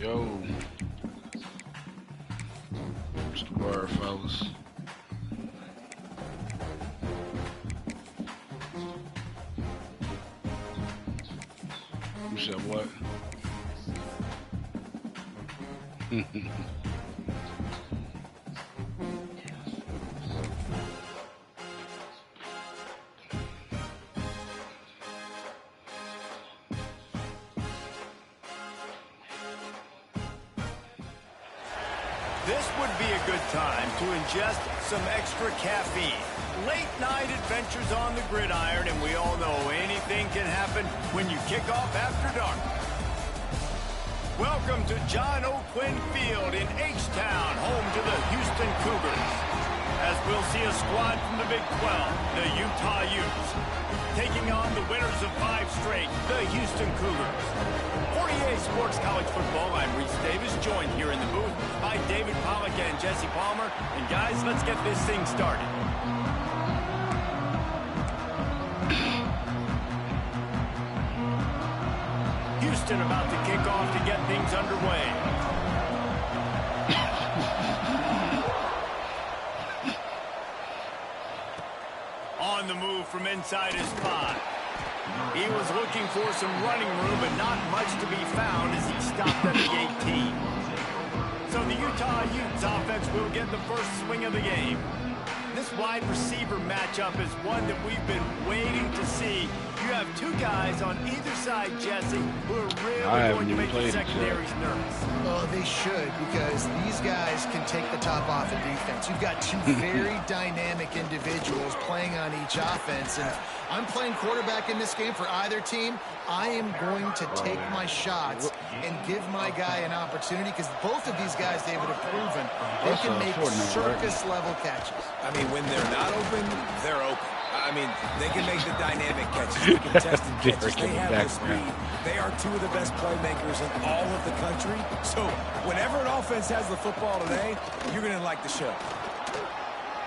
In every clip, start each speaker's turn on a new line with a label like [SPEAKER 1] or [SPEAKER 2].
[SPEAKER 1] Yo. What's the word, fellas? You said what?
[SPEAKER 2] This would be a good time to ingest some extra caffeine. Late night adventures on the gridiron, and we all know anything can happen when you kick off after dark. Welcome to John O'Quinn Field in H-Town, home to the Houston Cougars. As we'll see a squad from the Big 12, the Utah Utes, taking on the winners of 5 straight, the Houston Cougars. For EA Sports College Football, I'm Reese Davis, joined here in the booth by David Pollack and Jesse Palmer. And guys, let's get this thing started. Houston about to kick off to get things underway. On the move from inside his 5. He was looking for some running room, but not much to be found as he stopped at the 18. So the Utah Utes offense will get the first swing of the game. This wide receiver matchup is one that we've been waiting to see. You have 2 guys on either side, Jesse, who are really going to make the secondaries nervous.
[SPEAKER 3] Oh, they should, because these guys can take the top off of defense. You've got 2 very dynamic individuals playing on each offense, and I'm playing quarterback in this game for either team. I am going to take my shots and give my guy an opportunity, because both of these guys, David, have proven they can make circus-level catches.
[SPEAKER 4] I mean, when they're not open, they're open. I mean, they can make the dynamic catches, the contested catches. They have the speed. They are 2 of the best playmakers in all of the country. So whenever an offense has the football today, you're going to like the show.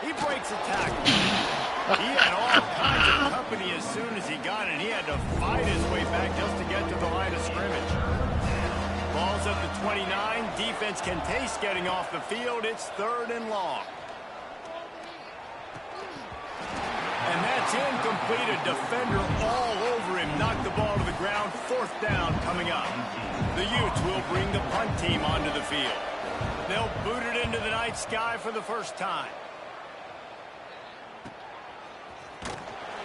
[SPEAKER 2] He breaks a tackle. He had all kinds of company as soon as he got it. He had to fight his way back just to get to the line of scrimmage. Ball's at the 29. Defense can taste getting off the field. It's 3rd and long. And that's incomplete. A defender all over him. Knocked the ball to the ground. 4th down coming up. The Utes will bring the punt team onto the field. They'll boot it into the night sky for the first time.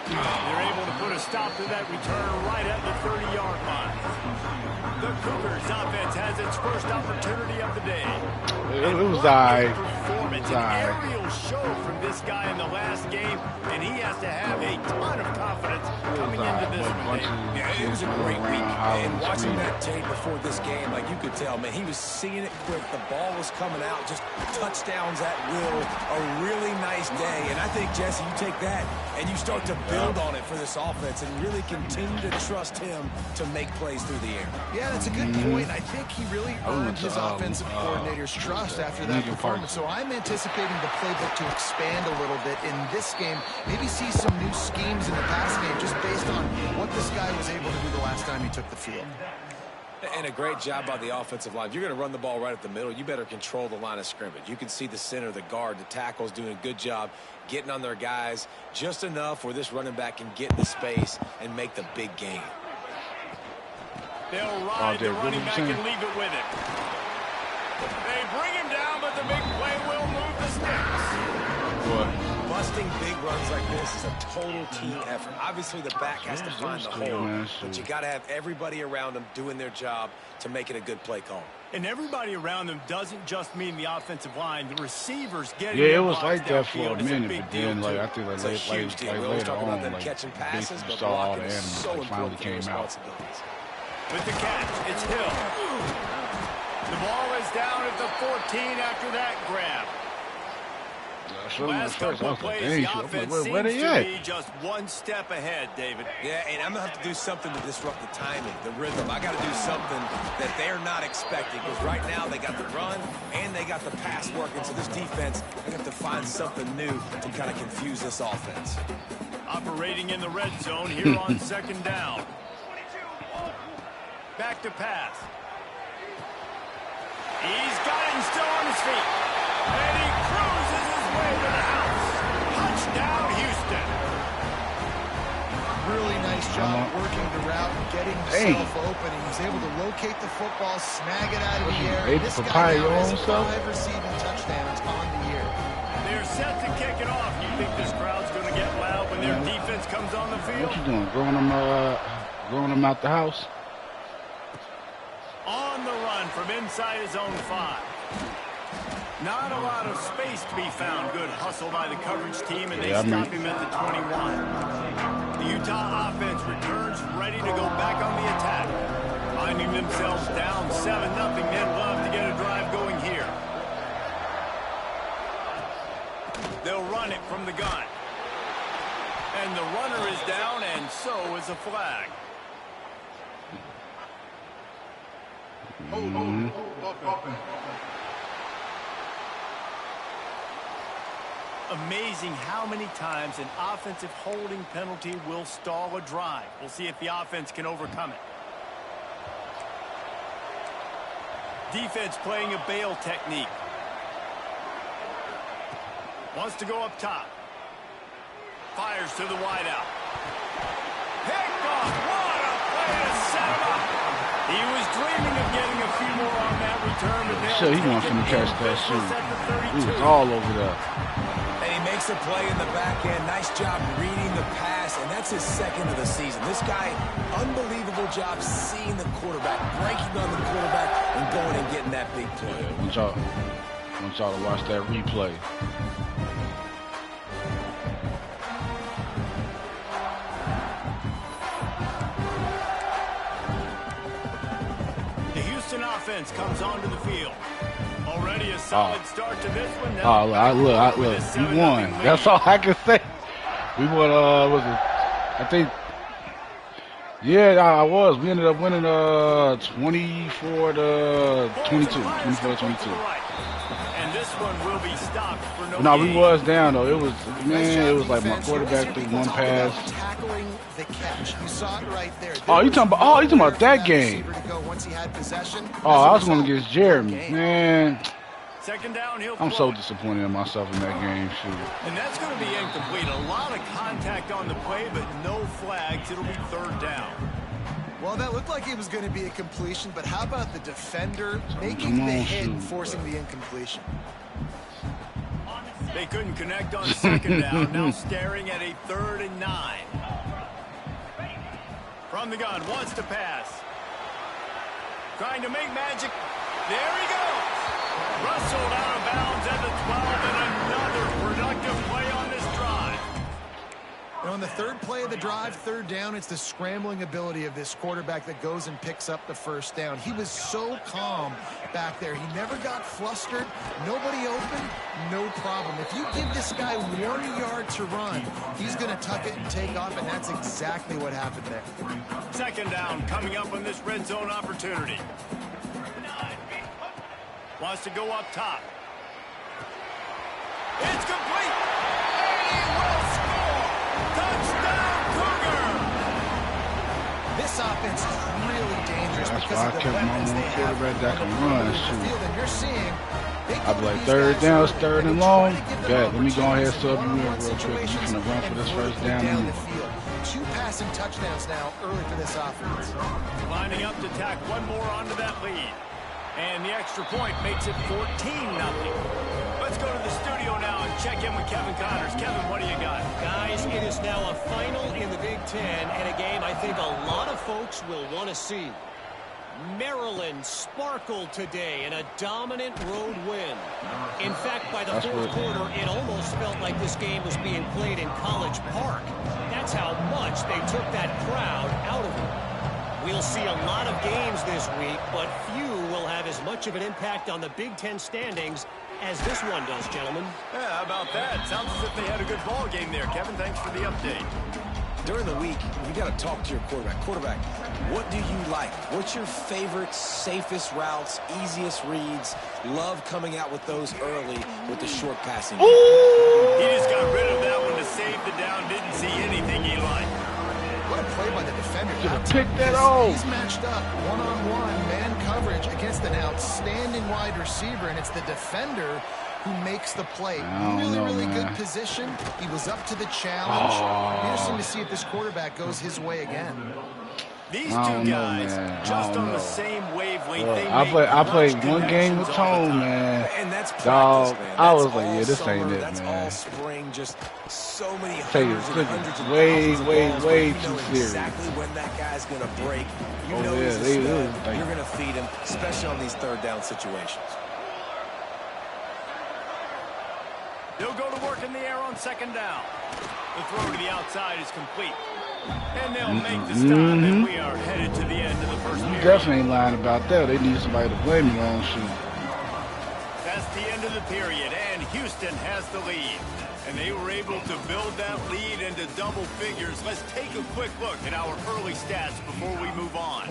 [SPEAKER 2] They're able to put a stop to that return right at the 30-yard line. The Cougars offense has its first opportunity of the day.
[SPEAKER 1] It was an
[SPEAKER 2] aerial show from this guy in the last game, and he has to have a ton of confidence coming into this one.
[SPEAKER 4] Yeah, it was a great week. And watching that tape before this game, like you could tell, man, he was seeing it quick. The ball was coming out, just touchdowns at will. A really nice day. And I think, Jesse, you take that and you start to build on it for this offense and really continue to trust him to make plays through the air.
[SPEAKER 3] Yeah, that's a good point. I think he really earned his offensive coordinator's trust after that performance. So I'm anticipating the playbook to expand a little bit in this game. Maybe see some new schemes in the pass game just based on what this guy was able to do the last time he took the field.
[SPEAKER 4] And a great job by the offensive line. If you're going to run the ball right at the middle, you better control the line of scrimmage. You can see the center, the guard, the tackles doing a good job getting on their guys just enough where this running back can get in the space and make the big game.
[SPEAKER 2] They'll ride the running back and leave it with him. They bring him down, but the big play will move the sticks.
[SPEAKER 1] What?
[SPEAKER 4] Busting big runs like this is a total team effort. Obviously, the back has to find the hole, but you got to have everybody around them doing their job to make it a good play call.
[SPEAKER 2] And everybody around them doesn't just mean the offensive line. The receivers getting
[SPEAKER 1] it was like that for a minute, but then like I think like later on, like
[SPEAKER 4] catching passes, but
[SPEAKER 1] saw all the
[SPEAKER 4] blocking is
[SPEAKER 1] animals
[SPEAKER 4] so
[SPEAKER 1] like, finally
[SPEAKER 4] important
[SPEAKER 1] came out.
[SPEAKER 2] With the catch, it's Hill. The ball is down at the 14 after that grab. Last couple of plays, the offense seems to be just one step ahead, David.
[SPEAKER 4] Yeah, and I'm going to have to do something to disrupt the timing, the rhythm. I got to do something that they're not expecting, because right now they got the run and they got the pass working. So this defense, they have to find something new to kind of confuse this offense.
[SPEAKER 2] Operating in the red zone here on 2nd down. Back to pass. He's got it and still on his feet. And he cruises his way to the house. Touchdown, Houston.
[SPEAKER 3] Really nice job working the route and getting himself open. He was able to locate the football, snag it out of the air. This guy now has 5 receiving touchdowns on the year.
[SPEAKER 2] They're set to kick it off. You think this crowd's going to get loud when their defense comes on the field?
[SPEAKER 1] What you doing? Growing them out the house?
[SPEAKER 2] On the run from inside his own 5. Not a lot of space to be found. Good hustle by the coverage team, and they stop him at the 21. The Utah offense returns ready to go back on the attack. Finding themselves down 7-0, they'd love to get a drive going here. They'll run it from the gun. And the runner is down, and so is a flag. Amazing how many times an offensive holding penalty will stall a drive. We'll see if the offense can overcome it. Defense playing a bail technique. Wants to go up top. Fires to the wideout. Picked off. What a play to set him up. He was dreaming of getting a few more on that return, but
[SPEAKER 1] sure, he wants him to catch that shoot. He was all over there.
[SPEAKER 4] And he makes a play in the back end. Nice job reading the pass, and that's his 2nd of the season. This guy, unbelievable job seeing the quarterback, breaking on the quarterback, and going and getting that big play.
[SPEAKER 1] Yeah, I want y'all to watch that replay.
[SPEAKER 2] Offense comes onto the field. Already a solid start to this one.
[SPEAKER 1] Look, we won. That's all I can say. We won, was it, I think, yeah, I was. We ended up winning 24-22. 24-22.
[SPEAKER 2] And this one will be stopped for no
[SPEAKER 1] No,
[SPEAKER 2] gain.
[SPEAKER 1] we was down, though. It was, man, it was like my quarterback threw one pass.
[SPEAKER 3] Tackling the catch. You saw it right there.
[SPEAKER 1] Oh, you talking about that game?
[SPEAKER 3] Once he had possession.
[SPEAKER 1] Oh, I was going against Jeremy. Man,
[SPEAKER 2] 2nd down,
[SPEAKER 1] I'm so disappointed in myself in that game. Shoot.
[SPEAKER 2] And that's going to be incomplete. A lot of contact on the play, but no flags. It'll be 3rd down.
[SPEAKER 3] Well, that looked like it was going to be a completion, but how about the defender making the hit and forcing the incompletion?
[SPEAKER 2] They couldn't connect on 2nd down. Now staring at a 3rd and 9. From the gun, wants to pass. Trying to make magic. There he goes. Rustled out of bounds at the 12, and another productive play on this drive.
[SPEAKER 3] And on the 3rd play of the drive, 3rd down, it's the scrambling ability of this quarterback that goes and picks up the 1st down. He was so calm back there. He never got flustered. Nobody open, no problem. If you give this guy 1 yard to run, he's going to tuck it and take off, and that's exactly what happened there.
[SPEAKER 2] 2nd down coming up on this red zone opportunity. Wants to go up top. It's complete. He will score. Touchdown, Cougar.
[SPEAKER 3] This offense is really dangerous
[SPEAKER 1] That's
[SPEAKER 3] because
[SPEAKER 1] why I
[SPEAKER 3] of the
[SPEAKER 1] kept my
[SPEAKER 3] weapons they have
[SPEAKER 1] quarterback that can run. Shoot.
[SPEAKER 3] and you're seeing
[SPEAKER 1] I'd be like, 3rd down, 3rd and long. Yeah, let me go ahead and sub you in real quick. You're going to run for this 1st down.
[SPEAKER 3] The field. 2 passing touchdowns now early for this offense.
[SPEAKER 2] Lining up to tack one more onto that lead. And the extra point makes it 14-0. Let's go to the studio now and check in with Kevin Connors. Kevin, what do you got?
[SPEAKER 5] Guys, it is now a final in the Big Ten and a game I think a lot of folks will want to see. Maryland sparkled today in a dominant road win. In fact, by the 4th quarter, it almost felt like this game was being played in College Park. That's how much they took that crowd out of it. We'll see a lot of games this week, but few will have as much of an impact on the Big Ten standings as this one does, gentlemen.
[SPEAKER 2] Yeah, how about that? Sounds as if they had a good ball game there. Kevin, thanks for the update.
[SPEAKER 4] During the week, you got to talk to your quarterback. Quarterback, what do you like? What's your favorite, safest routes, easiest reads? Love coming out with those early with the short passing.
[SPEAKER 2] He just got rid of that one to save the down. Didn't see anything he liked.
[SPEAKER 3] What a play by the defender.
[SPEAKER 1] Pick that off.
[SPEAKER 3] He's matched up one-on-one man coverage against an outstanding wide receiver, and it's the defender who makes the play. Really good position. He was up to the challenge. Interesting to see if this quarterback goes his way again.
[SPEAKER 2] These two guys just on the same wavelength.
[SPEAKER 1] I played one game with Tone, man.
[SPEAKER 4] And that's practice,
[SPEAKER 1] dog.
[SPEAKER 4] man.
[SPEAKER 1] I
[SPEAKER 4] That's
[SPEAKER 1] was like, yeah, this
[SPEAKER 4] summer,
[SPEAKER 1] ain't it,
[SPEAKER 4] that's
[SPEAKER 1] man.
[SPEAKER 4] all spring. Just so many
[SPEAKER 1] Tell you,
[SPEAKER 4] hundreds and hundreds of
[SPEAKER 1] way
[SPEAKER 4] balls,
[SPEAKER 1] too
[SPEAKER 4] you know
[SPEAKER 1] serious.
[SPEAKER 4] exactly when that guy's going to break. You
[SPEAKER 1] Oh,
[SPEAKER 4] know
[SPEAKER 1] yeah,
[SPEAKER 4] he's a
[SPEAKER 1] they
[SPEAKER 4] stud.
[SPEAKER 1] do. Like,
[SPEAKER 4] You're going to feed him, especially on these third down situations.
[SPEAKER 2] They'll go to work in the air on second down. The throw to the outside is complete. And they'll make the stop, and we are headed to the end of the first
[SPEAKER 1] You
[SPEAKER 2] period.
[SPEAKER 1] definitely ain't lying about that. They need somebody to blame you on, shoot.
[SPEAKER 2] That's the end of the period, and Houston has the lead. And they were able to build that lead into double figures. Let's take a quick look at our early stats before we move on.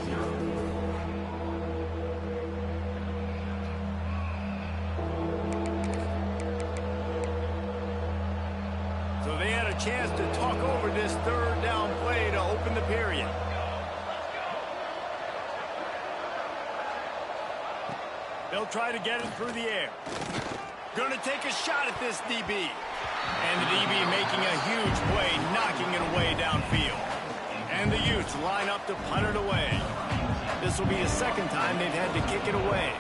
[SPEAKER 2] So they had a chance to talk over this third down play to open the period. They'll try to get it through the air. Going to take a shot at this DB. And the DB making a huge play, knocking it away downfield. And the Utes line up to punt it away. This will be the second time they've had to kick it away.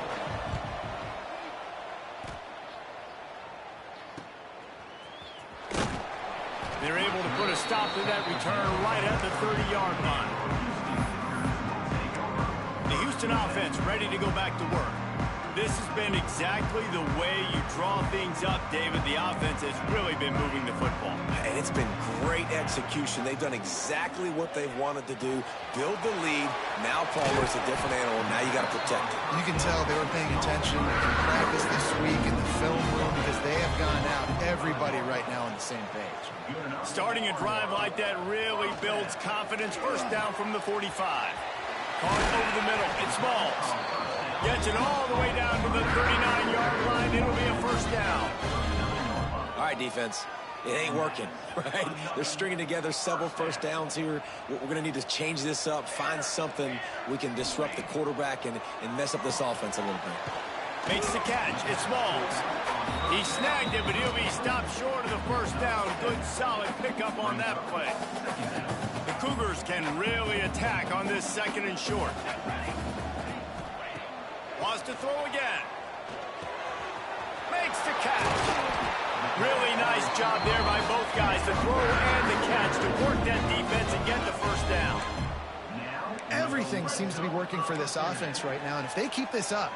[SPEAKER 2] They're able to put a stop to that return right at the 30-yard line. The Houston offense ready to go back to work. This has been exactly the way you draw things up, David. The offense has really been moving the football.
[SPEAKER 4] And it's been great execution. They've done exactly what they've wanted to do. Build the lead. Now Palmer's a different animal. Now you got to protect it.
[SPEAKER 3] You can tell they were paying attention in practice this week in the film room because they have gone out, everybody right now on the same page.
[SPEAKER 2] Starting a drive like that really builds confidence. First down from the 45. Caught over the middle. It's Smalls. Gets it all the way down to the 39-yard line. It'll be a first down.
[SPEAKER 4] All right, defense. It ain't working, right? They're stringing together several first downs here. We're going to need to change this up, find something we can disrupt the quarterback and mess up this offense a little bit.
[SPEAKER 2] Makes the catch. It's Smalls. He snagged it, but he'll be stopped short of the first down. Good, solid pickup on that play. The Cougars can really attack on this second and short. Wants to throw again. Makes the catch. Really nice job there by both guys, the throw and the catch, to work that defense and get the first down.
[SPEAKER 3] Everything seems to be working for this offense right now, and if they keep this up,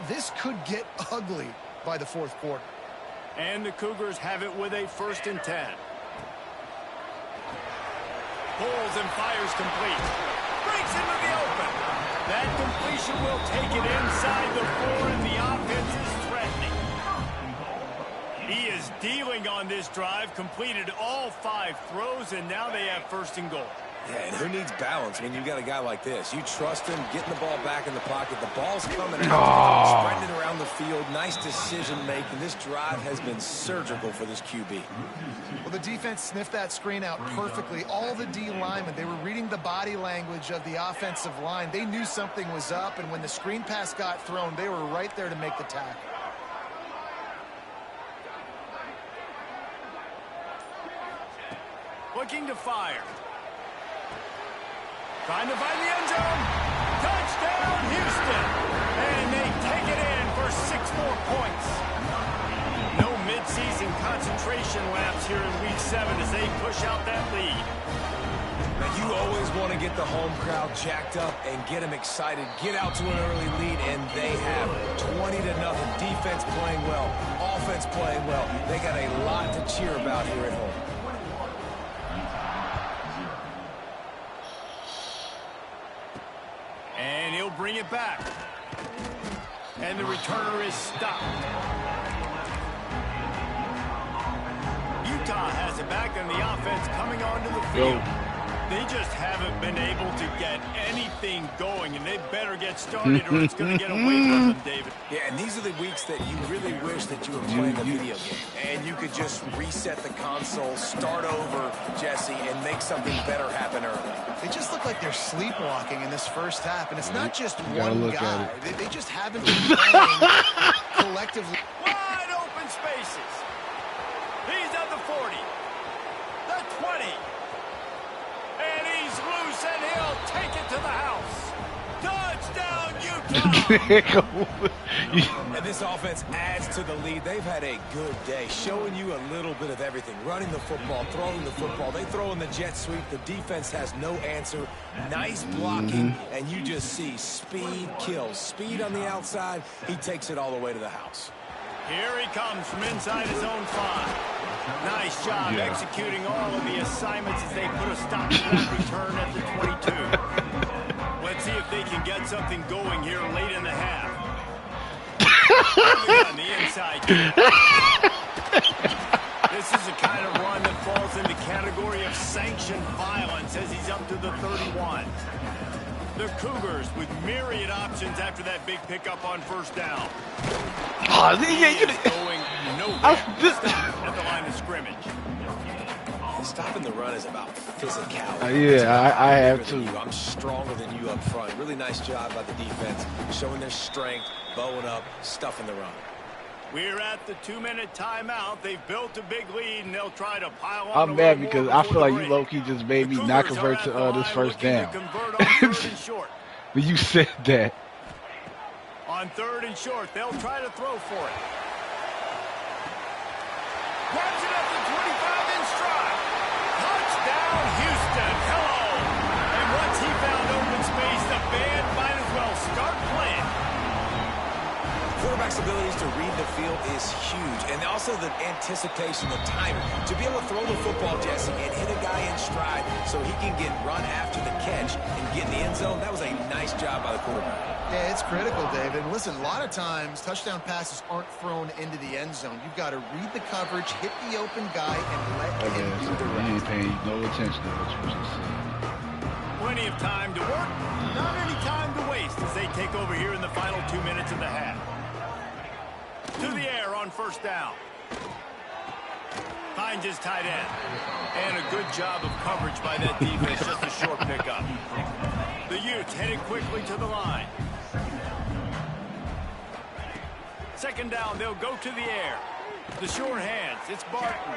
[SPEAKER 3] this could get ugly by the fourth quarter.
[SPEAKER 2] And the Cougars have it with a 1st and 10. Pulls and fires complete. Breaks into the open. That completion will take it inside the 4, and the offense is threatening. He is dealing on this drive, completed all 5 throws, and now they have 1st and goal.
[SPEAKER 4] Yeah, and who needs balance when you've got a guy like this? You trust him, getting the ball back in the pocket. The ball's coming out, spreading it around the field. Nice decision-making. This drive has been surgical for this QB.
[SPEAKER 3] Well, the defense sniffed that screen out perfectly. All the D linemen, they were reading the body language of the offensive line. They knew something was up, and when the screen pass got thrown, they were right there to make the tackle.
[SPEAKER 2] Looking to fire. Trying to find the end zone. Touchdown, Houston. And they take it in for 6 more points. No midseason concentration laps here in Week 7 as they push out that lead.
[SPEAKER 4] Now, you always want to get the home crowd jacked up and get them excited. Get out to an early lead, and they have 20-0. Defense playing well. Offense playing well. They got a lot to cheer about here at home.
[SPEAKER 2] And he'll bring it back. And the returner is stopped. Utah has it back, and the offense coming onto the field. They just haven't been able to get anything going, and they better get started or it's going to get away from them, David.
[SPEAKER 4] Yeah, and these are the weeks that you really wish that you were playing a video game. And you could just reset the console, start over, Jesse, and make something better happen early.
[SPEAKER 3] They just look like they're sleepwalking in this first half, and it's not just one guy. They just haven't been playing collectively.
[SPEAKER 2] Wide open spaces. He's at the 40, the 20. And he's loose, and he'll take it to the house. Touchdown, Utah!
[SPEAKER 4] And this offense adds to the lead. They've had a good day, showing you a little bit of everything. Running the football, throwing the football. They throw in the jet sweep. The defense has no answer. Nice blocking, and you just see speed kills. Speed on the outside. He takes it all the way to the house.
[SPEAKER 2] Here he comes from inside his own 5. Nice job executing all of the assignments as they put a stop to that return at the 22. Let's see if they can get something going here late in the half. On the inside. This is the kind of run that falls in the category of sanctioned violence as he's up to the 31. The Cougars with myriad options after that big pickup on first down. Going nowhere. Stop at the line of scrimmage.
[SPEAKER 4] Stopping the run is about physicality.
[SPEAKER 1] Yeah, I have too.
[SPEAKER 4] I'm stronger than you up front. Really nice job by the defense, showing their strength, bowing up, stuffing the run.
[SPEAKER 2] We're at the 2-minute timeout. They've built a big lead, and they'll try to pile on.
[SPEAKER 1] I'm mad because I feel like you low-key just made me not convert to this first down. When you said that.
[SPEAKER 2] On 3rd and short, they'll try to throw for it. Grabs it up to 25 in stride. Touchdown, Houston. Hello. And once he found open space, the band might as well start playing.
[SPEAKER 4] Quarterback's abilities to read the field is huge, and also the anticipation, the timing. To be able to throw the football, Jesse, and hit a guy in stride so he can get run after the catch and get in the end zone, that was a nice job by the quarterback.
[SPEAKER 3] Yeah, it's critical, David. And listen, a lot of times, touchdown passes aren't thrown into the end zone. You've got to read the coverage, hit the open guy, and let him do the rest.
[SPEAKER 1] You ain't paying no attention to what you're supposed to say.
[SPEAKER 2] Plenty of time to work, not any time to waste as they take over here in the final 2 minutes of the half. To the air on first down. Finds his tight end. And a good job of coverage by that defense. Just a short pickup. The Utes headed quickly to the line. 2nd down, they'll go to the air. The short hands, it's Barton.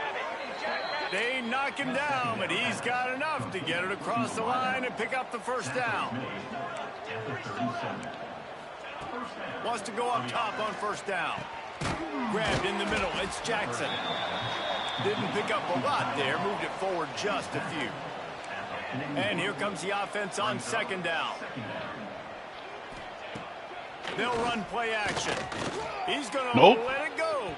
[SPEAKER 2] They knock him down, but he's got enough to get it across the line and pick up the first down. Wants to go up top on first down. Grabbed in the middle, it's Jackson. Didn't pick up a lot there, moved it forward just a few. And here comes the offense on 2nd down. They'll run play action. He's going to let it go.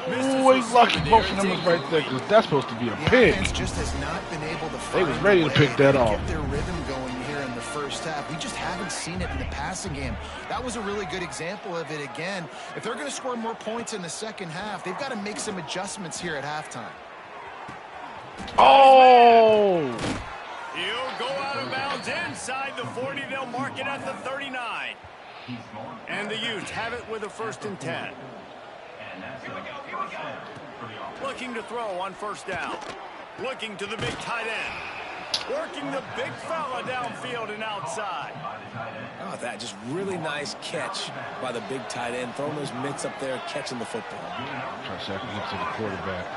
[SPEAKER 1] Oh, he's lucky both numbers right there because that's supposed to be a pick.
[SPEAKER 3] The offense just has not been able to
[SPEAKER 1] They was ready to pick that off.
[SPEAKER 3] Get their rhythm going here in the first half. We just haven't seen it in the passing game. That was a really good example of it again. If they're going to score more points in the second half, they've got to make some adjustments here at halftime.
[SPEAKER 1] Oh!
[SPEAKER 2] He'll go out of bounds inside the 40. They'll mark it at the 39. And the Utes have it with a 1st and 10. Looking to throw on first down. Looking to the big tight end. Working the big fella downfield and outside.
[SPEAKER 4] Oh, that just really nice catch by the big tight end. Throwing those mitts up there, catching the football.
[SPEAKER 1] Try to second get to the quarterback.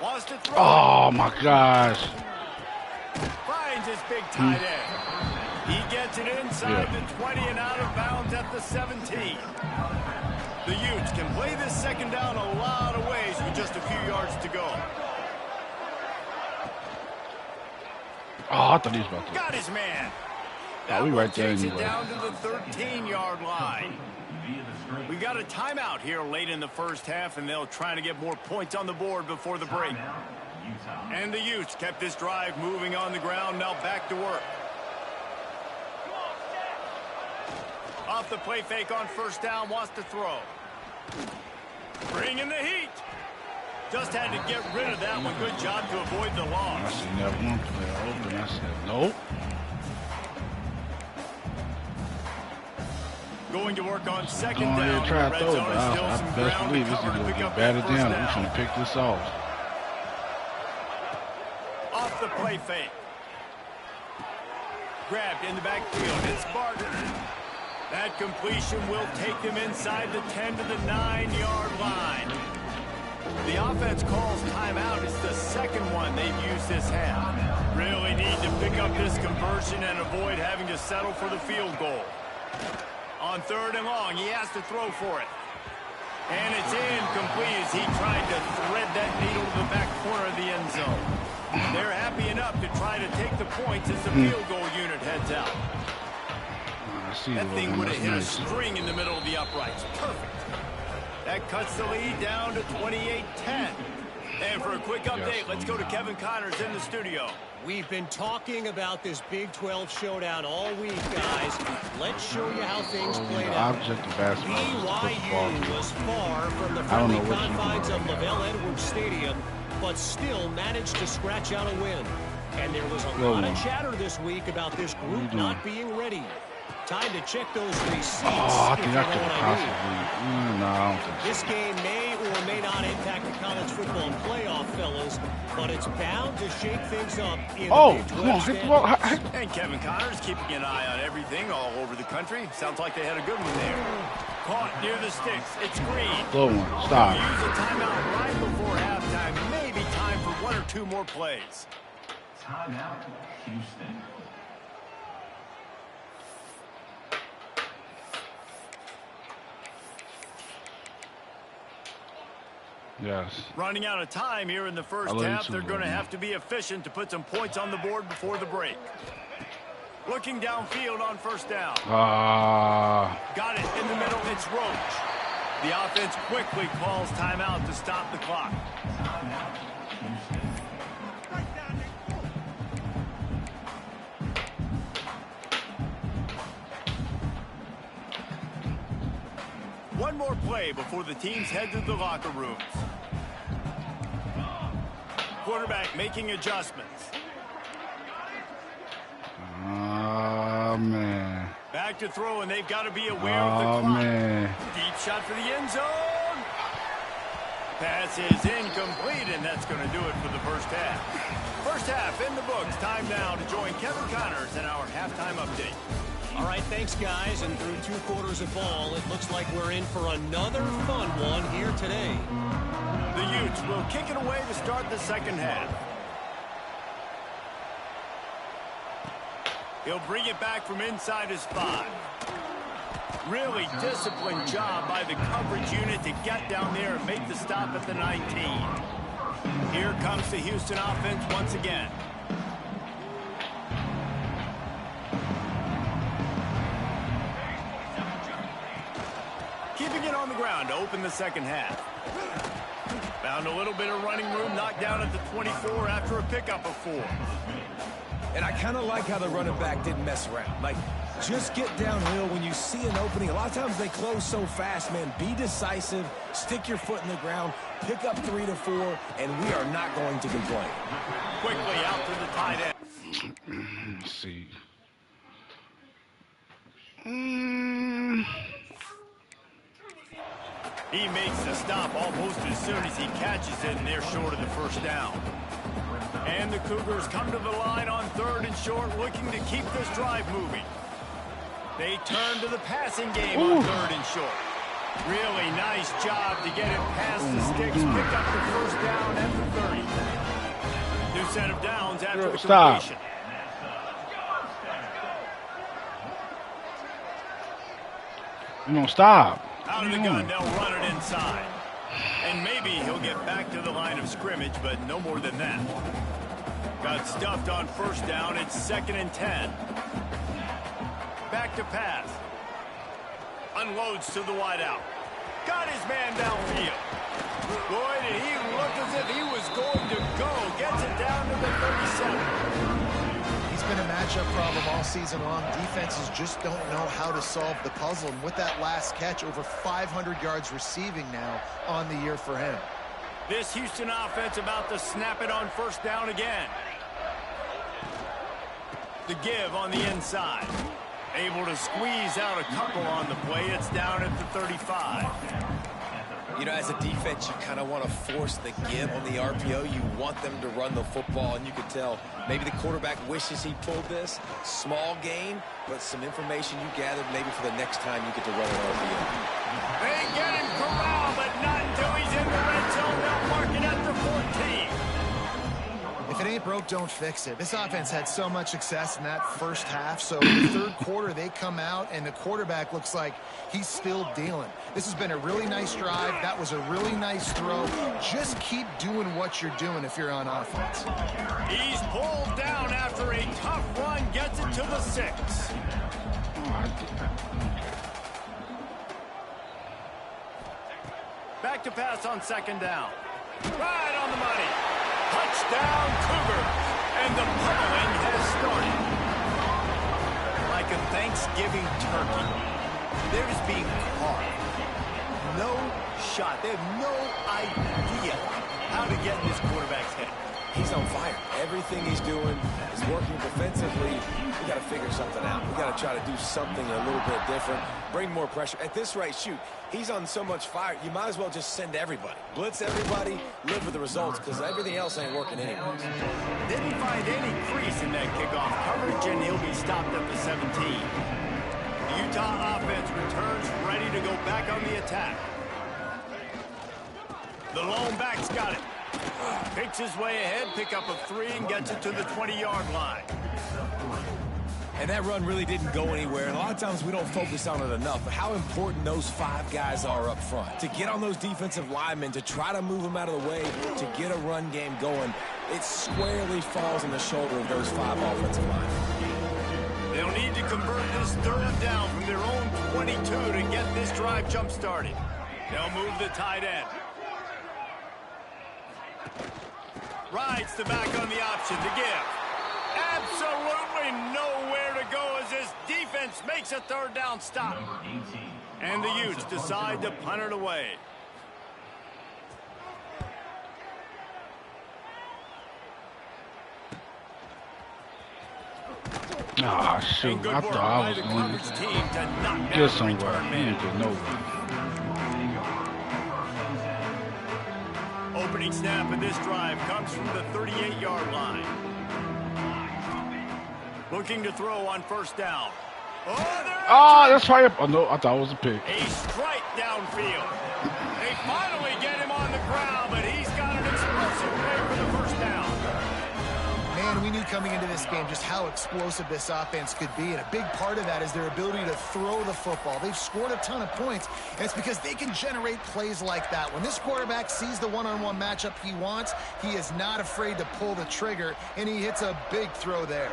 [SPEAKER 2] Wants to throw.
[SPEAKER 1] Oh, my gosh.
[SPEAKER 2] Finds his big tight end. He gets it inside the 20 and out of bounds at the 17. The Utes can play this 2nd down a lot of ways with just a few yards to go.
[SPEAKER 1] Oh, I thought he was about to.
[SPEAKER 2] Got his man.
[SPEAKER 1] Oh, we right there
[SPEAKER 2] takes
[SPEAKER 1] anyway.
[SPEAKER 2] it down to the 13-yard line. We got a timeout here late in the first half, and they'll try to get more points on the board before the break. And the Utes kept this drive moving on the ground. Now back to work. Off the play fake on first down, wants to throw. Bringing the heat. Just had to get rid of that one. Good job to avoid the loss.
[SPEAKER 1] I seen that one player open. I said, nope.
[SPEAKER 2] Going to work on second down.
[SPEAKER 1] Try to throw, but I best believe this is going to get batted down. We're going to pick this off.
[SPEAKER 2] Off the play fake. Grabbed in the backfield. It's Barton. That completion will take them inside the 10 to the 9-yard line. The offense calls timeout. It's the second one they've used this half. Really need to pick up this conversion and avoid having to settle for the field goal. On 3rd and long, he has to throw for it. And it's incomplete as he tried to thread that needle to the back corner of the end zone. They're happy enough to try to take the points as the field goal unit heads out. That thing would have hit a string in the middle of the uprights. Perfect. That cuts the lead down to 28-10. And for a quick update, let's go to Kevin Connors in the studio.
[SPEAKER 5] We've been talking about this Big 12 showdown all week, guys. Let's show you how things played out. BYU was far from the friendly confines of LaVell Edwards Stadium, but still managed to scratch out a win. And there was a lot of chatter this week about this group not being ready. Time to check those receipts.
[SPEAKER 1] I think I could possibly. No, I don't think so.
[SPEAKER 5] This game may or may not impact the college football playoff, fellas, but it's bound to shake things up in the Big 12 standings.
[SPEAKER 2] And Kevin Connors keeping an eye on everything all over the country. Sounds like they had a good one there. Caught near the sticks. It's Green.
[SPEAKER 1] Good one. Stop.
[SPEAKER 2] Use a timeout right before halftime. Maybe time for 1 or 2 more plays.
[SPEAKER 6] Timeout, Houston.
[SPEAKER 1] Yes.
[SPEAKER 2] Running out of time here in the first half. They're going to have to be efficient to put some points on the board before the break. Looking downfield on 1st down. Got it in the middle. It's Roach. The offense quickly calls timeout to stop the clock. One more play before the teams head to the locker rooms. Quarterback making adjustments.
[SPEAKER 1] Oh, man.
[SPEAKER 2] Back to throw, and they've got to be aware of the clock.
[SPEAKER 1] Man.
[SPEAKER 2] Deep shot for the end zone. Pass is incomplete, and that's going to do it for the first half. First half in the books. Time now to join Kevin Connors in our halftime update.
[SPEAKER 5] All right, thanks, guys. And through 2 quarters of ball, it looks like we're in for another fun one here today.
[SPEAKER 2] The Utes will kick it away to start the second half. He'll bring it back from inside his 5. Really disciplined job by the coverage unit to get down there and make the stop at the 19. Here comes the Houston offense once again. Keeping it on the ground to open the second half. Found a little bit of running room, knocked down at the 24 after a pickup of 4.
[SPEAKER 4] And I kind of like how the running back didn't mess around. Like, just get downhill when you see an opening. A lot of times they close so fast, man. Be decisive, stick your foot in the ground, pick up 3 to 4, and we are not going to complain.
[SPEAKER 2] Quickly out to the tight end.
[SPEAKER 1] Let's see.
[SPEAKER 2] He makes the stop almost as soon as he catches it, and they're short of the first down. And the Cougars come to the line on 3rd and short, looking to keep this drive moving. They turn to the passing game on 3rd and short. Really nice job to get it past the sticks, pick up the first down at the 30. New set of downs after the completion.
[SPEAKER 1] You don't stop.
[SPEAKER 2] Out of the gun, they'll run it inside. And maybe he'll get back to the line of scrimmage, but no more than that. Got stuffed on 1st down. It's 2nd and 10. Back to pass. Unloads to the wideout. Got his man downfield. Boy, did he look as if he was going to go. Gets it down to the 37.
[SPEAKER 3] He's been a matchup problem all season long. Defenses just don't know how to solve the puzzle. And with that last catch, over 500 yards receiving now on the year for him.
[SPEAKER 2] This Houston offense about to snap it on first down again. The give on the inside. Able to squeeze out a couple on the play. It's down at the 35.
[SPEAKER 4] You know, as a defense, you kind of want to force the give on the RPO. You want them to run the football, and you can tell maybe the quarterback wishes he pulled this. Small gain, but some information you gathered maybe for the next time you get to run an RPO.
[SPEAKER 2] They get him corralled, but not until he's in the red zone. They'll mark it at the 14.
[SPEAKER 3] If it ain't broke, don't fix it. This offense had so much success in that first half, so in the third quarter they come out and the quarterback looks like he's still dealing. This has been a really nice drive. That was a really nice throw. Just keep doing what you're doing if you're on offense.
[SPEAKER 2] He's pulled down after a tough run, gets it to the 6. Back to pass on second down. Right on the money. Touchdown Cougars, and the pummeling has started. Like a Thanksgiving turkey, they're just being carved. No shot. They have no idea how to get in this quarterback's head.
[SPEAKER 4] He's on fire. Everything he's doing is working defensively. We got to figure something out. We got to try to do something a little bit different. Bring more pressure. At this rate, shoot, he's on so much fire, you might as well just send everybody. Blitz everybody, live with the results, because everything else ain't working anyways.
[SPEAKER 2] Didn't find any crease in that kickoff coverage, and he'll be stopped at the 17. The Utah offense returns ready to go back on the attack. The lone back's got it. Picks his way ahead, pick up a 3, and gets it to the 20-yard line.
[SPEAKER 4] And that run really didn't go anywhere. And a lot of times we don't focus on it enough, but how important those 5 guys are up front. To get on those defensive linemen, to try to move them out of the way, to get a run game going, it squarely falls on the shoulder of those 5 offensive linemen.
[SPEAKER 2] They'll need to convert this third down from their own 22 to get this drive jump-started. They'll move the tight end. Rides the back on the option to give. Absolutely nowhere to go as this defense makes a third down stop. And the Utes decide to punt it away.
[SPEAKER 1] Ah, shoot. I thought I was going to get somewhere. He didn't get nowhere.
[SPEAKER 2] Opening snap of this drive comes from the 38-yard line. Looking to throw on first down.
[SPEAKER 1] Oh, that's right. Oh, no, I thought it was a pick.
[SPEAKER 2] A strike downfield. They finally get him on the ground, but he's got an explosive play for the first down.
[SPEAKER 3] Man, we knew coming into this game just how explosive this offense could be, and a big part of that is their ability to throw the football. They've scored a ton of points, and it's because they can generate plays like that. When this quarterback sees the one-on-one matchup he wants, he is not afraid to pull the trigger, and he hits a big throw there.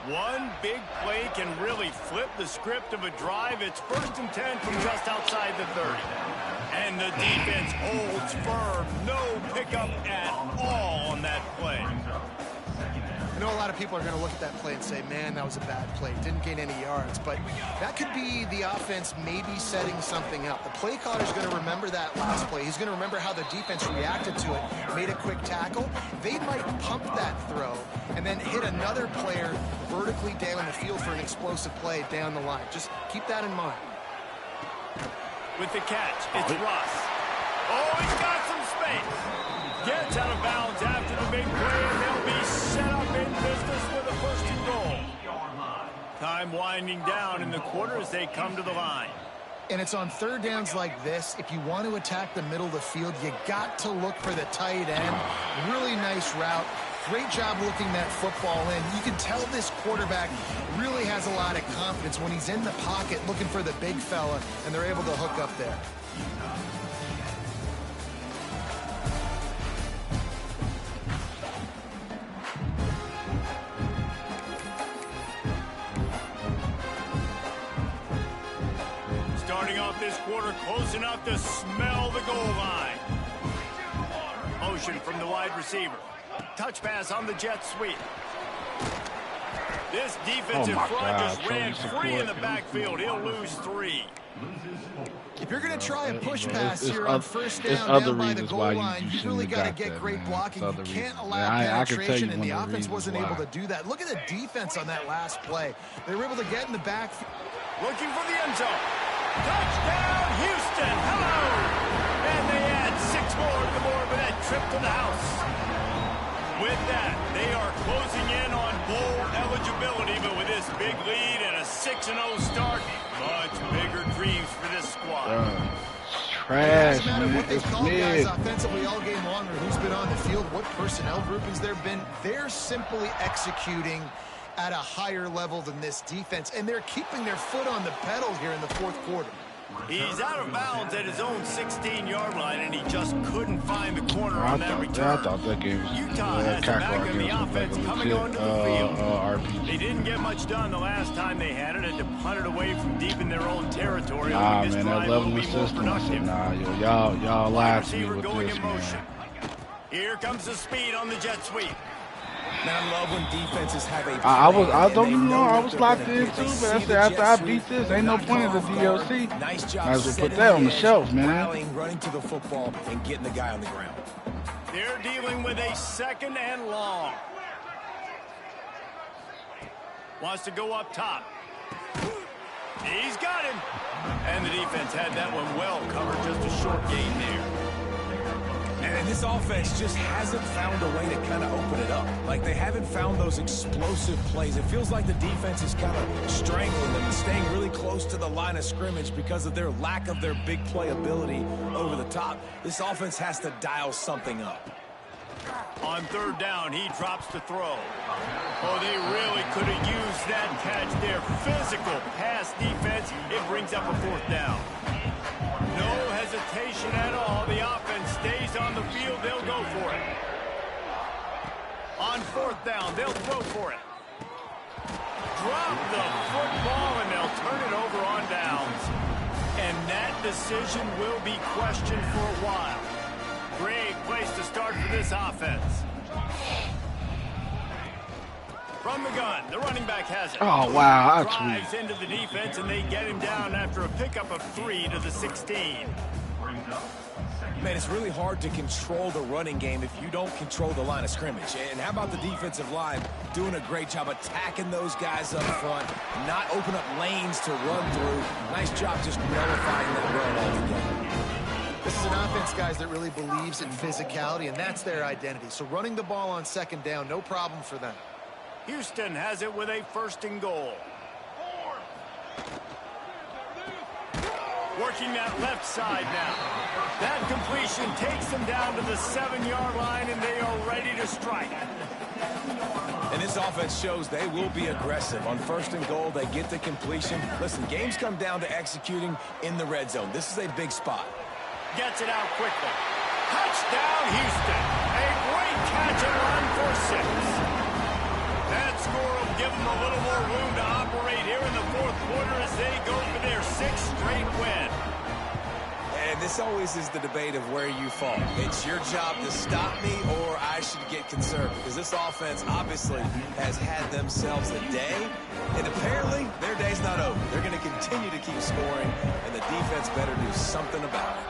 [SPEAKER 2] One big play can really flip the script of a drive. It's 1st and 10 from just outside the 30. And the defense holds firm. No pickup at all on that play.
[SPEAKER 3] I know a lot of people are going to look at that play and say, man, that was a bad play. Didn't gain any yards. But that could be the offense maybe setting something up. The play caller's going to remember that last play. He's going to remember how the defense reacted to it, made a quick tackle. They might pump that throw and then hit another player vertically down the field for an explosive play down the line. Just keep that in mind.
[SPEAKER 2] With the catch, it's Russ. Oh, he's got some space. Gets out of bounds after the big play, and they'll be set up in business with a 1st and goal. Time winding down in the quarter as they come to the line.
[SPEAKER 3] And it's on third downs like this. If you want to attack the middle of the field, you got to look for the tight end. Really nice route. Great job looking that football in. You can tell this quarterback really has a lot of confidence when he's in the pocket looking for the big fella, and they're able to hook up there.
[SPEAKER 2] Starting off this quarter close enough to smell the goal line. Motion from the wide receiver. Touch pass on the jet sweep. This defensive front just ran
[SPEAKER 1] support.
[SPEAKER 2] free in the backfield. He'll lose 3.
[SPEAKER 3] If you're going to try a push pass here on first down,
[SPEAKER 1] other
[SPEAKER 3] by the
[SPEAKER 1] reasons
[SPEAKER 3] goal
[SPEAKER 1] why
[SPEAKER 3] line, you really got to get great blocking. You can't allow penetration, and the offense wasn't able to do that. Look at the defense on that last play. They were able to get in the backfield.
[SPEAKER 2] Looking for the end zone. Touchdown, Houston. Hello. And they add 6 more to the board with that trip to the house. With that, they are closing in on bowl eligibility, but with this big lead and a 6-0 start, much bigger dreams for this squad.
[SPEAKER 1] Trash,
[SPEAKER 3] it doesn't matter
[SPEAKER 1] man.
[SPEAKER 3] what they've called guys offensively all game long or who's been on the field, what personnel groupings there have been. They're simply executing at a higher level than this defense, and they're keeping their foot on the pedal here in the fourth quarter.
[SPEAKER 2] He's out of bounds at his own 16-yard line, and he just couldn't find the corner on that return.
[SPEAKER 1] I thought that game was
[SPEAKER 2] Utah has the back of the offense coming onto the field.
[SPEAKER 1] RPG.
[SPEAKER 2] They didn't get much done the last time they had it, and to punt it away from deep in their own territory.
[SPEAKER 1] Nah, man, that leveling system. I said, nah, y'all lied to me with this, man.
[SPEAKER 2] Here comes the speed on the jet sweep.
[SPEAKER 4] Man, I love when defenses have a
[SPEAKER 1] I was locked in too, but I said after I beat this, ain't no point in the DLC.
[SPEAKER 4] Nice job.
[SPEAKER 1] Might as well put that on the shelf, man.
[SPEAKER 4] Running to the football and getting the guy on the ground.
[SPEAKER 2] They're dealing with a 2nd and long. Wants to go up top. He's got him. And the defense had that one well covered, just a short gain there.
[SPEAKER 4] And this offense just hasn't found a way to kind of open it up. Like, they haven't found those explosive plays. It feels like the defense is kind of strangling them and staying really close to the line of scrimmage because of their lack of their big play ability over the top. This offense has to dial something up.
[SPEAKER 2] On 3rd down, he drops to throw. Oh, they really could have used that catch there. Physical pass defense. It brings up a 4th down. No hesitation at all. The offense stays on the field. They'll go for it. On 4th down, they'll throw for it. Drop the football, and they'll turn it over on downs. And that decision will be questioned for a while. Great place to start for this offense. From the gun, the running back has it.
[SPEAKER 1] Oh, wow.
[SPEAKER 2] Drives into the defense, and they get him down after a pickup of 3 to the 16.
[SPEAKER 4] Man, it's really hard to control the running game if you don't control the line of scrimmage. And how about the defensive line doing a great job attacking those guys up front, not open up lanes to run through. Nice job just nullifying that run altogether.
[SPEAKER 3] This is an offense, guys, that really believes in physicality, and that's their identity. So running the ball on 2nd down, no problem for them.
[SPEAKER 2] Houston has it with a 1st and goal. Working that left side now. That completion takes them down to the 7-yard line, and they are ready to strike.
[SPEAKER 4] And this offense shows they will be aggressive. On 1st and goal, they get the completion. Listen, games come down to executing in the red zone. This is a big spot.
[SPEAKER 2] Gets it out quickly. Touchdown, Houston. A great catch and run for 6. That score will give them a little more room to operate here in the 4th quarter as they go for their 6th straight win.
[SPEAKER 4] And this always is the debate of where you fall. It's your job to stop me, or I should get conserved, because this offense obviously has had themselves a day, and apparently their day's not over. They're going to continue to keep scoring, and the defense better do something about it.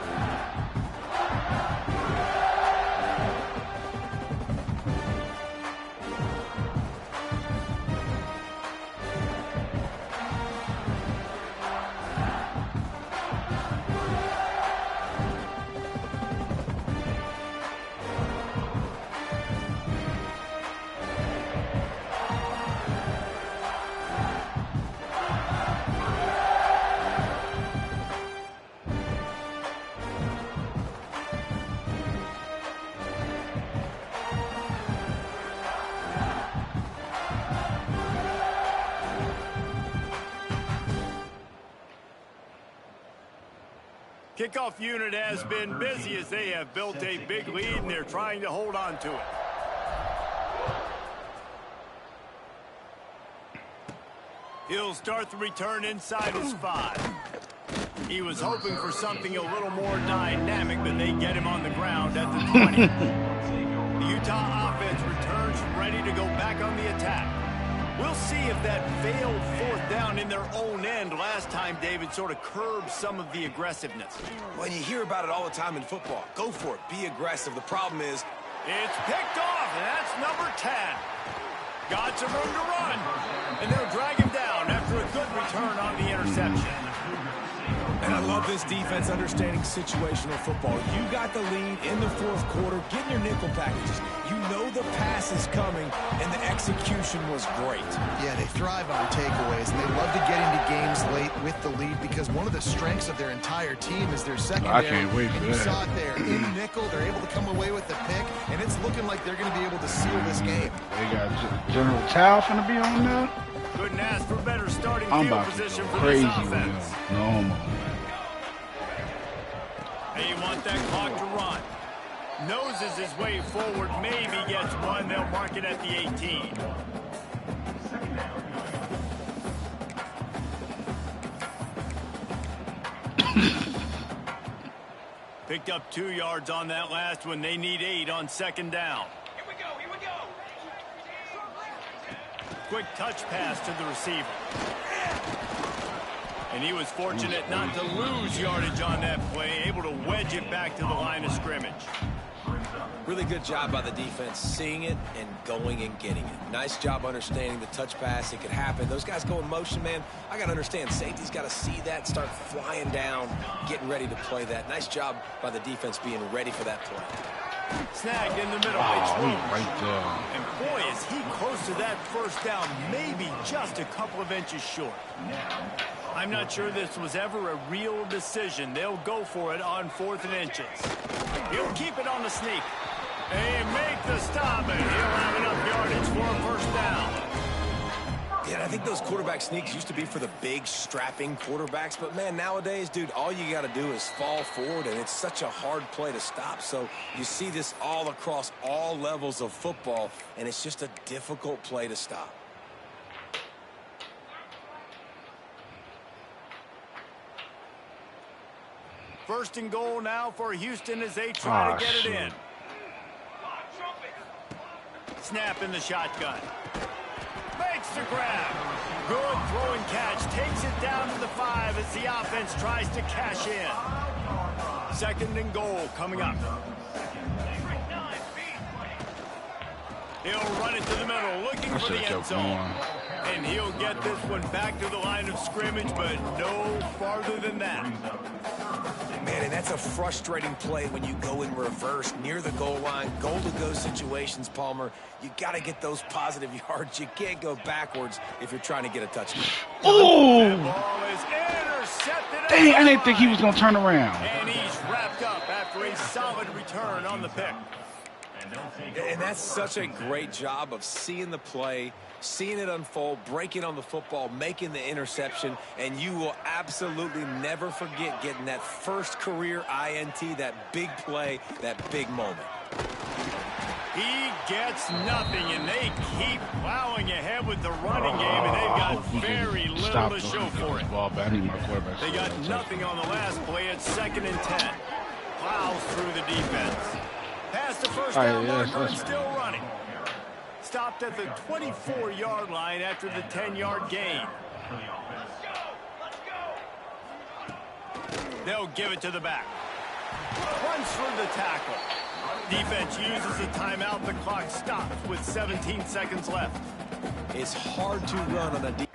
[SPEAKER 2] Kickoff unit has been busy as they have built a big lead, and they're trying to hold on to it. He'll start the return inside his 5. He was hoping for something a little more dynamic, but they get him on the ground at the 20. The Utah offense returns ready to go back on the attack. We'll see if that failed fourth down in their own end last time, David, sort of curbed some of the aggressiveness.
[SPEAKER 4] Well, you hear about it all the time in football. Go for it. Be aggressive. The problem is...
[SPEAKER 2] It's picked off, and that's number 10. Got some room to run, and they'll drag him down after a good return on the interception.
[SPEAKER 4] And I love this defense understanding situational football. You got the lead in the fourth quarter. Get in your nickel packages. You know the pass is coming, and the execution was great.
[SPEAKER 3] Yeah, they thrive on takeaways, and they love to get into games late with the lead because one of the strengths of their entire team is their secondary.
[SPEAKER 1] I can't wait for
[SPEAKER 3] and you
[SPEAKER 1] that.
[SPEAKER 3] saw it there. In nickel, they're able to come away with the pick, and it's looking like they're going to be able to seal this game.
[SPEAKER 1] They got General Tao finna be on there.
[SPEAKER 2] Couldn't ask for better starting
[SPEAKER 1] I'm
[SPEAKER 2] field
[SPEAKER 1] about to
[SPEAKER 2] position
[SPEAKER 1] go
[SPEAKER 2] for
[SPEAKER 1] crazy
[SPEAKER 2] this
[SPEAKER 1] with
[SPEAKER 2] offense.
[SPEAKER 1] him. No more.
[SPEAKER 2] They want that clock to run. Noses his way forward, maybe gets one. They'll mark it at the 18. Picked up 2 yards on that last one. They need 8 on second down.
[SPEAKER 5] Here we go, here we go.
[SPEAKER 2] Quick touch pass to the receiver. And he was fortunate not to lose yardage on that play, able to wedge it back to the line of scrimmage.
[SPEAKER 4] Really good job by the defense, seeing it and going and getting it. Nice job understanding the touch pass. It could happen. Those guys go in motion, man. I got to understand, safety's got to see that, start flying down, getting ready to play that. Nice job by the defense being ready for that play.
[SPEAKER 2] Snagged in the middle.
[SPEAKER 1] Right there.
[SPEAKER 2] And boy, is he close to that first down, maybe just a couple of inches short. I'm not sure this was ever a real decision. They'll go for it on 4th and inches. He'll keep it on the sneak. They make the stop, and he'll have enough yardage for a first down.
[SPEAKER 4] Yeah, and I think those quarterback sneaks used to be for the big, strapping quarterbacks. But, man, nowadays, dude, all you got to do is fall forward, and it's such a hard play to stop. So you see this all across all levels of football, and it's just a difficult play to stop.
[SPEAKER 2] First and goal now for Houston as they try to get it in. Snap in the shotgun. Makes the grab. Good throwing catch. Takes it down to the 5 as the offense tries to cash in. Second and goal coming up. He'll run it to the middle, looking for the end zone. And he'll get this one back to the line of scrimmage, but no farther than that.
[SPEAKER 4] Man, and that's a frustrating play when you go in reverse near the goal line. Goal-to-go situations, Palmer. You got to get those positive yards. You can't go backwards if you're trying to get a touchdown.
[SPEAKER 1] Oh!
[SPEAKER 2] That ball is intercepted.
[SPEAKER 1] Dang, I didn't think he was going to turn around.
[SPEAKER 2] And he's wrapped up after a solid return on the pick.
[SPEAKER 4] And that's such a great job of seeing the play, seeing it unfold, breaking on the football, making the interception, and you will absolutely never forget getting that first career INT, that big play, that big moment.
[SPEAKER 2] He gets nothing, and they keep plowing ahead with the running game, and they've got very little to show for it. They got nothing on the last play. It's 2nd and 10. Plows through the defense. Past the first down marker and still running. Stopped at the 24-yard line after the 10-yard gain. They'll give it to the back. Runs through the tackle. Defense uses a timeout. The clock stops with 17 seconds left.
[SPEAKER 4] It's hard to run on a defense.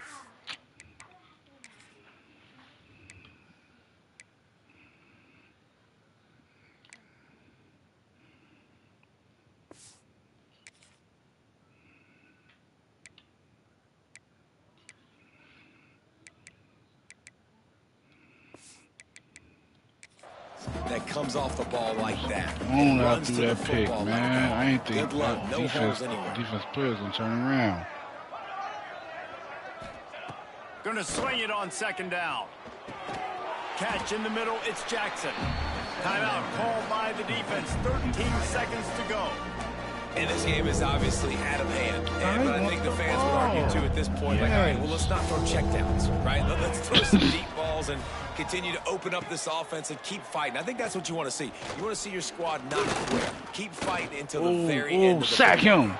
[SPEAKER 4] That comes off the ball like that.
[SPEAKER 1] Own out through that pick, man. I ain't think defense players gonna turn around.
[SPEAKER 2] Gonna swing it on 2nd down. Catch in the middle, it's Jackson. Timeout called by the defense. 13 seconds to go.
[SPEAKER 4] And this game is obviously out of hand. But I think the fans would argue, too, at this point, like, all right, well, let's not throw checkdowns, right? Let's throw some deep balls and continue to open up this offense and keep fighting. I think that's what you want to see. You want to see your squad not quit. Keep fighting until the very end of the
[SPEAKER 1] sack him.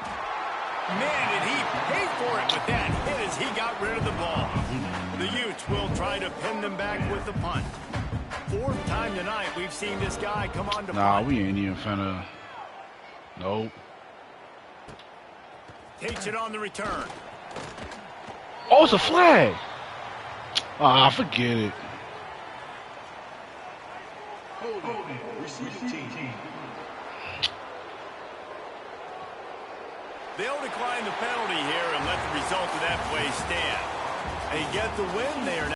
[SPEAKER 2] Man, did he pay for it with that hit as he got rid of the ball. The Utes will try to pin them back with the punt. 4th time tonight we've seen this guy come on to punt.
[SPEAKER 1] We ain't even finna. Nope.
[SPEAKER 2] Takes it on the return.
[SPEAKER 1] Oh, it's a flag. Ah, forget it.
[SPEAKER 2] They'll decline the penalty here and let the result of that play stand. They get the win. They are